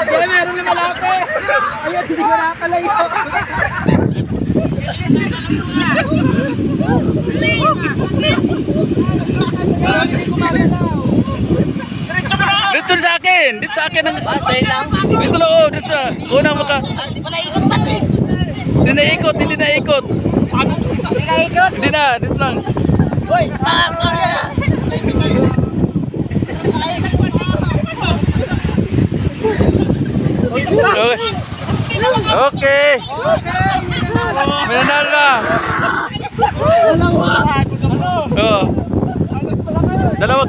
Kaya meron na malapit. Ayun, hindi ko nakakalayo. Dito sa akin. Dito sa akin. Sa'yo lang? Dito lang, oh. Dito sa. Unang maka. Hindi pa naikot pa eh. Hindi na ikot. Hindi na ikot. Hindi naikot? Hindi na. Dito lang. Uy! Ano na? Okay. Mananalo na. Oh. Dalawa.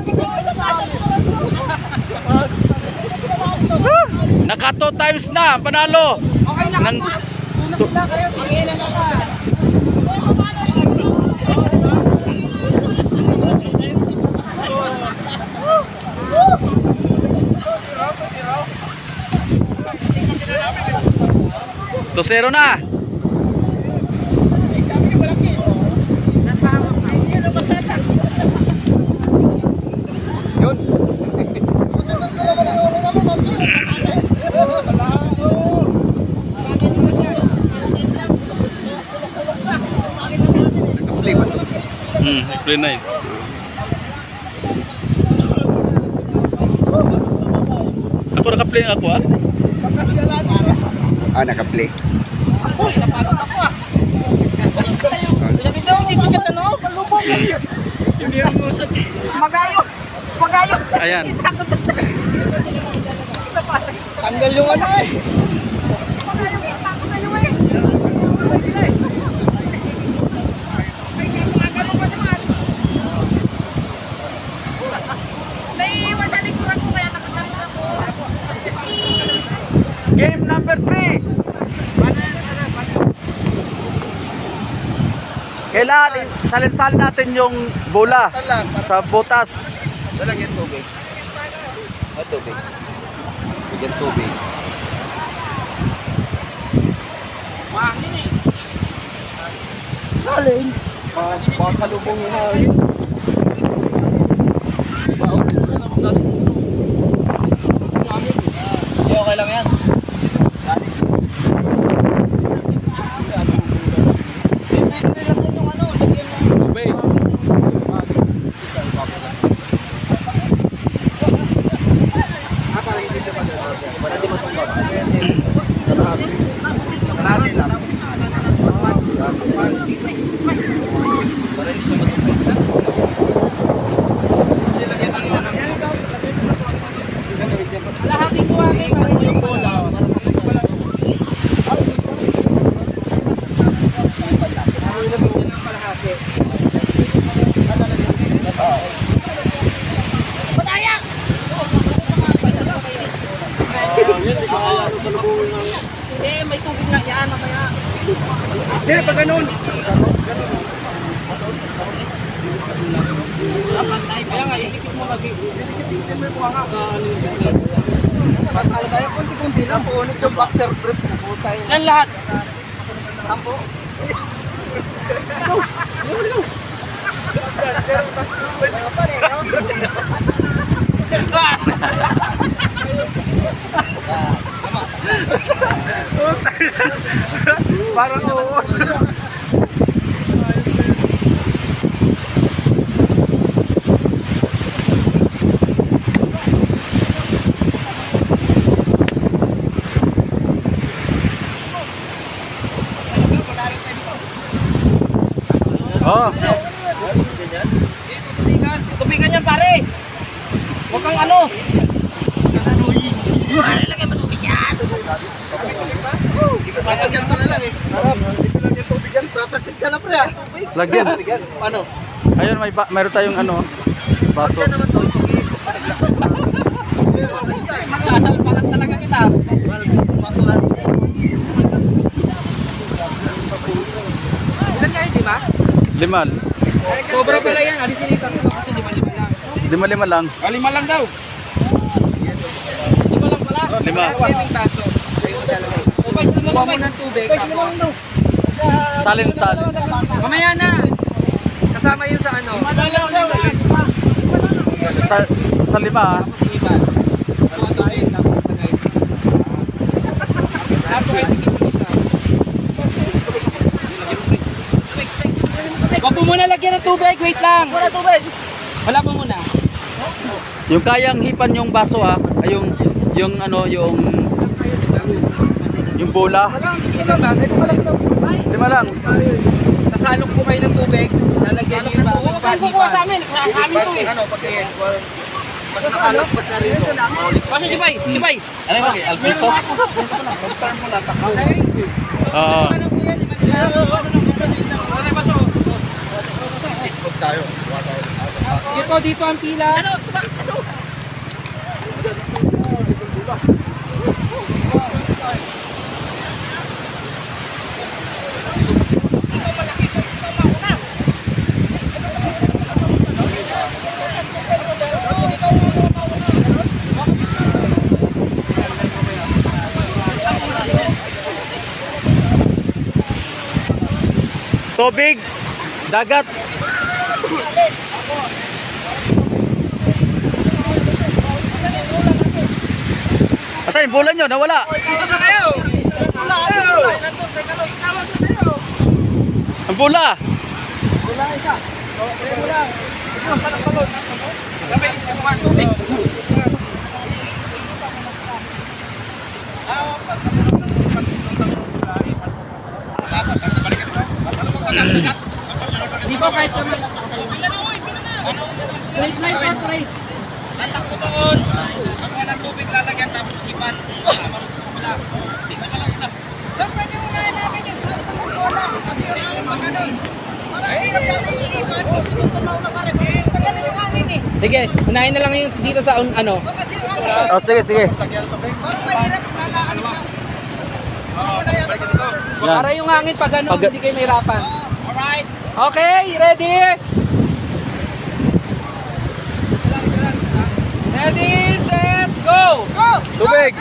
Naka 2 times na panalo. Okay na. Nang Una sila kayo. Tingin na ka. Tosero na. Play na yun. Ako naka-play ako ah. Naka-play. Napagod ako ah. Sabi daw, dito siya tanong. Palubog. Magayo. Magayo. Ayan. Tanggal yung ano eh. Game number 3. Kailangan salin-salin natin yung bola sa butas. Dalang yan tubig. Tubig. Bigyan tubig. Mahangin eh. Salin. Pasalubong na. Okay lang yan. Lahating ko kami. Yung bola. Eh, may tubig lang yan. Mamaya. Hindi, pag ganun. Kaya nga, ikikip mo lagi. Ikikip mo yung buhanga. Pagkala tayo, kunti-kunti lang. Puunit yung boxer grip. Puputay. Yan lahat. Sampo. Parang oo. Oh. Tubigan yan pare. Huwag kang ano. Lagyan mo tubig yan. Patagyan ka na lang eh. tubig yan. Practice ka na pre. Tubig. Lagyan. Paano? Ayun, mayroon tayong ano, baso. Yan naman to. Magsasalpalan talaga kita. Pakulan. Ilan kayo, di ba? 5. Sobra pala yan. Alisin yung tatlo kasi di ba lima lang. 5 lang. Lima lang daw. Di ba lang pala? 5. Kaya may baso. Kayo maglalagay. Kuha mo ng tubig. Tapos. Salin. Mamaya na. Kasama yun sa ano. Sa 5 ah. Tapos iniban. Kuha tubig. Tapos lagay. Tapos kayo tigil-tigil isa. Huwag po muna lagyan ng tubig. Wait lang. Wala tubig. Wala po muna. Yung kayang hipan yung baso ha, ay yung ano, yung bola. Isang bagay. 5 lang. Nasalok po kayo ng tubig. Lalagyan niyo yung bagay. Huwag kang kukuha sa amin. Kakamin to eh. Ano, pag-alok pa sa rito. Paano si Bay? Si Bay? Ano ba? Alfonso? Mag-turn mo lang. Okay? Oo. Ano po yan? Tayo. Dito, dito ang pila. Tubig, dagat. Asan yung bola nyo? Nawala. Ang bola. Di ba kahit kami? Straight line pa, straight. Tatakbo doon. Ang walang tubig lalagyan tapos ipan. Sir, pwede mo na namin yung sa bola. Kasi yung pag ganun. Para hirap natin yung ipan. Tutunaw na pare. Pag ganun yung hangin eh. Sige, unahin na lang yung dito sa ano. Kasi yung hangin. Oh, sige. Parang mahirap lalaan siya. Parang malaya kasi. Yan. Para yung hangin pag ano, hindi kayo mahirapan. Alright. Okay, ready? Ready, set, go! Go! Tubig.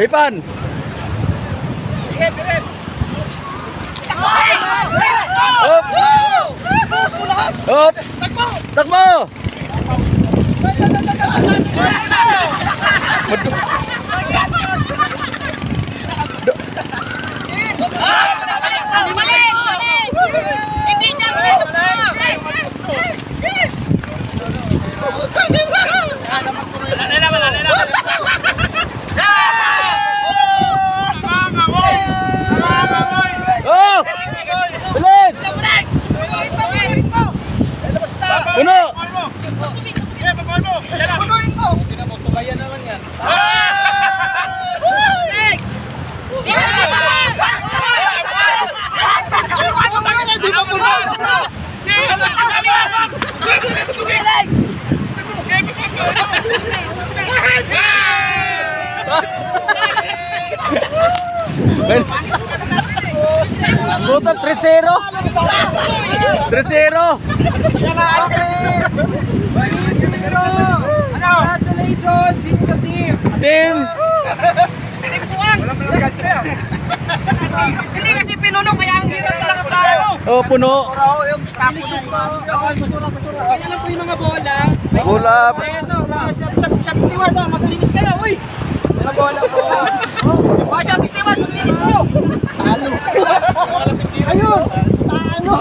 Hipan. Up. Up. Takbo. Hindi niya Oh! Bilis! Puno! Puta, 3-0. 3-0. Congratulations, dito sa team. Team. Hindi kasi pinuno kaya ang hirap talaga plano. Oh, puno. Kaya lang po yung mga bola. Bola. Siya Steward na, maglinis ka na, uy! Mga bola po. Siya Steward, maglinis ko! Ayun! Paano?